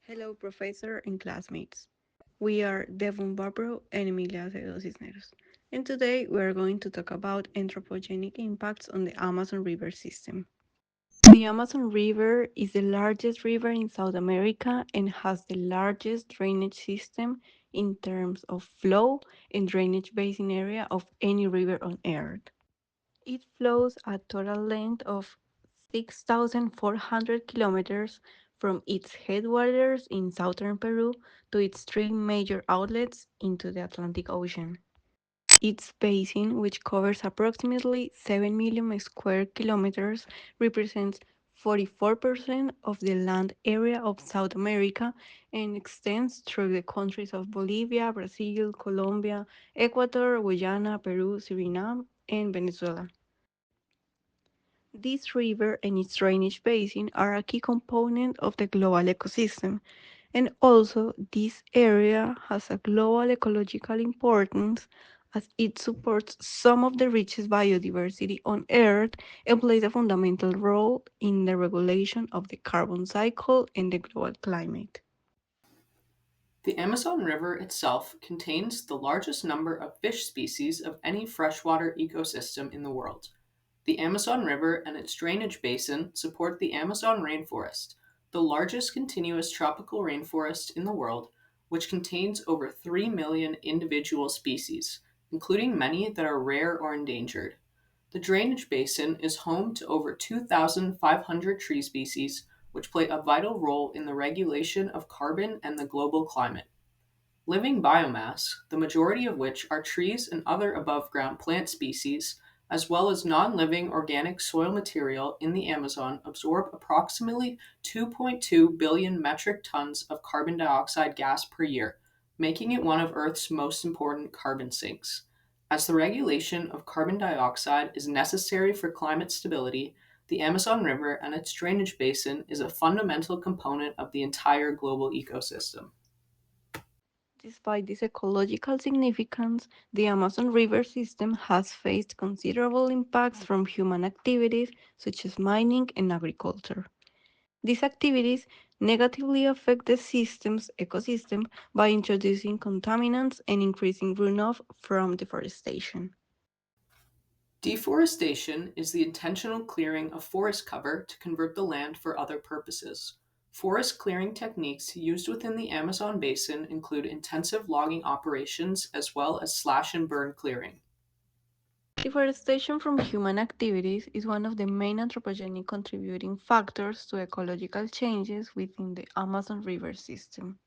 Hello, professor and classmates. We are Devon Barbaro and Emilia Acevedo Cisneros, and today we are going to talk about anthropogenic impacts on the Amazon River system. The Amazon River is the largest river in South America and has the largest drainage system in terms of flow and drainage basin area of any river on Earth. It flows a total length of 6,400 kilometers from its headwaters in southern Peru to its three major outlets into the Atlantic Ocean. Its basin, which covers approximately 7 million square kilometers, represents 44% of the land area of South America and extends through the countries of Bolivia, Brazil, Colombia, Ecuador, Guyana, Peru, Suriname, and Venezuela. This river and its drainage basin are a key component of the global ecosystem, and also this area has a global ecological importance as it supports some of the richest biodiversity on Earth and plays a fundamental role in the regulation of the carbon cycle and the global climate. The Amazon River itself contains the largest number of fish species of any freshwater ecosystem in the world. The Amazon River and its drainage basin support the Amazon rainforest, the largest continuous tropical rainforest in the world, which contains over 3 million individual species, including many that are rare or endangered. The drainage basin is home to over 2,500 tree species, which play a vital role in the regulation of carbon and the global climate. Living biomass, the majority of which are trees and other above ground plant species, as well as non living organic soil material in the Amazon, absorb approximately 2.2 billion metric tons of carbon dioxide gas per year, making it one of Earth's most important carbon sinks. As the regulation of carbon dioxide is necessary for climate stability, the Amazon River and its drainage basin is a fundamental component of the entire global ecosystem. Despite this ecological significance, the Amazon River system has faced considerable impacts from human activities such as mining and agriculture. These activities negatively affect the system's ecosystem by introducing contaminants and increasing runoff from deforestation. Deforestation is the intentional clearing of forest cover to convert the land for other purposes. Forest clearing techniques used within the Amazon basin include intensive logging operations as well as slash and burn clearing. Deforestation from human activities is one of the main anthropogenic contributing factors to ecological changes within the Amazon River system.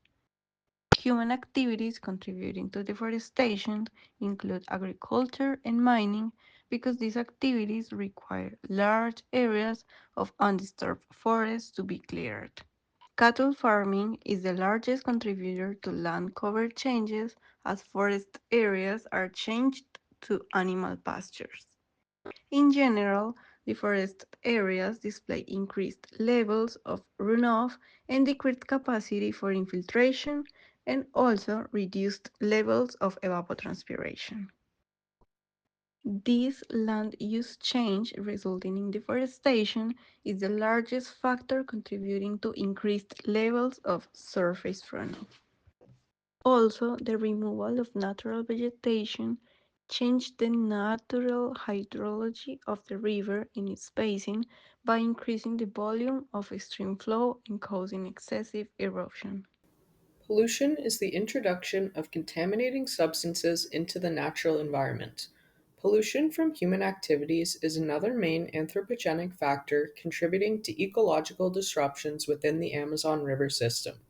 Human activities contributing to deforestation include agriculture and mining because these activities require large areas of undisturbed forests to be cleared. Cattle farming is the largest contributor to land cover changes as forest areas are changed to animal pastures. In general, deforested areas display increased levels of runoff and decreased capacity for infiltration and also reduced levels of evapotranspiration. This land use change resulting in deforestation is the largest factor contributing to increased levels of surface runoff. Also, the removal of natural vegetation changed the natural hydrology of the river in its basin by increasing the volume of stream flow and causing excessive erosion. Pollution is the introduction of contaminating substances into the natural environment. Pollution from human activities is another main anthropogenic factor contributing to ecological disruptions within the Amazon River system.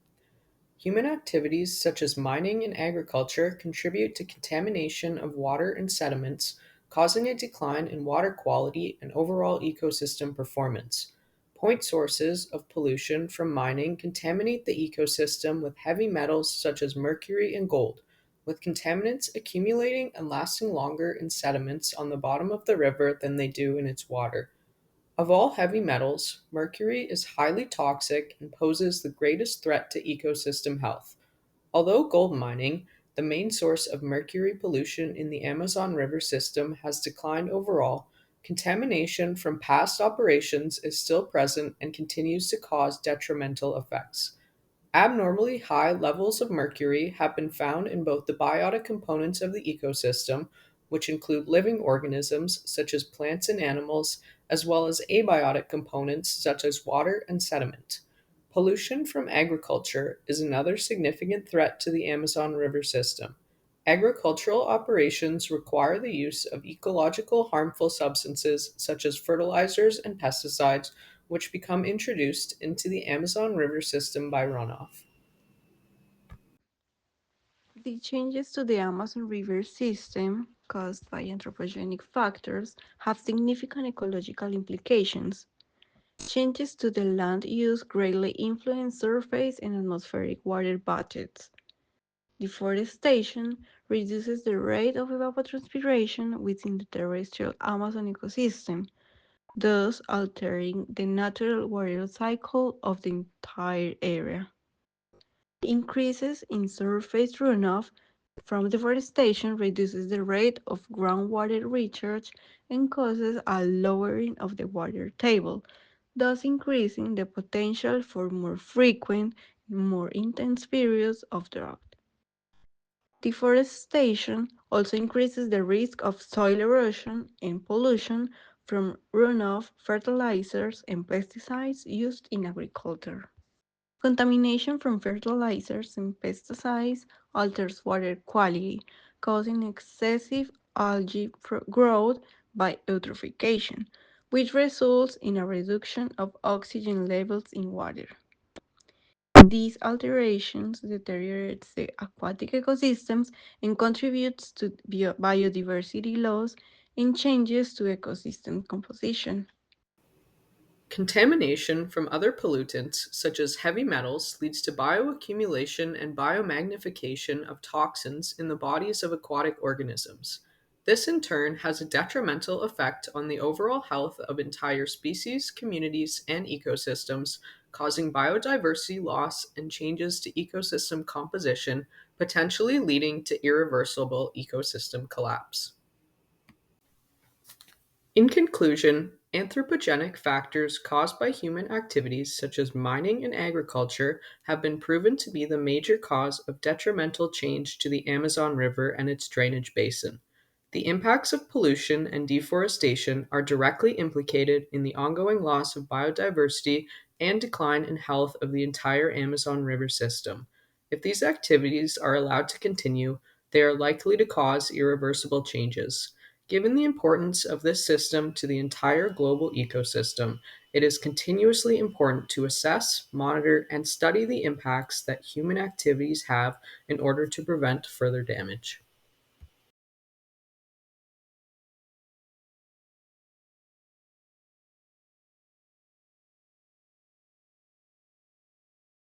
Human activities such as mining and agriculture contribute to contamination of water and sediments, causing a decline in water quality and overall ecosystem performance. Point sources of pollution from mining contaminate the ecosystem with heavy metals such as mercury and gold, with contaminants accumulating and lasting longer in sediments on the bottom of the river than they do in its water. Of all heavy metals, mercury is highly toxic and poses the greatest threat to ecosystem health. Although gold mining, the main source of mercury pollution in the Amazon River system, has declined overall, contamination from past operations is still present and continues to cause detrimental effects. Abnormally high levels of mercury have been found in both the biotic components of the ecosystem, which include living organisms such as plants and animals, as well as abiotic components such as water and sediment. Pollution from agriculture is another significant threat to the Amazon River system. Agricultural operations require the use of ecological harmful substances such as fertilizers and pesticides, which become introduced into the Amazon River system by runoff. The changes to the Amazon River system caused by anthropogenic factors have significant ecological implications. Changes to the land use greatly influence surface and atmospheric water budgets. Deforestation reduces the rate of evapotranspiration within the terrestrial Amazon ecosystem, thus altering the natural water cycle of the entire area. Increases in surface runoff from deforestation reduces the rate of groundwater recharge and causes a lowering of the water table, thus increasing the potential for more frequent and more intense periods of drought. Deforestation also increases the risk of soil erosion and pollution from runoff, fertilizers, and pesticides used in agriculture. Contamination from fertilizers and pesticides alters water quality, causing excessive algae growth by eutrophication, which results in a reduction of oxygen levels in water. These alterations deteriorate the aquatic ecosystems and contributes to biodiversity loss and changes to ecosystem composition. Contamination from other pollutants, such as heavy metals, leads to bioaccumulation and biomagnification of toxins in the bodies of aquatic organisms. This, in turn, has a detrimental effect on the overall health of entire species, communities, and ecosystems, causing biodiversity loss and changes to ecosystem composition, potentially leading to irreversible ecosystem collapse. In conclusion, anthropogenic factors caused by human activities such as mining and agriculture have been proven to be the major cause of detrimental change to the Amazon River and its drainage basin. The impacts of pollution and deforestation are directly implicated in the ongoing loss of biodiversity and decline in health of the entire Amazon River system. If these activities are allowed to continue, they are likely to cause irreversible changes. Given the importance of this system to the entire global ecosystem, it is continuously important to assess, monitor, and study the impacts that human activities have in order to prevent further damage.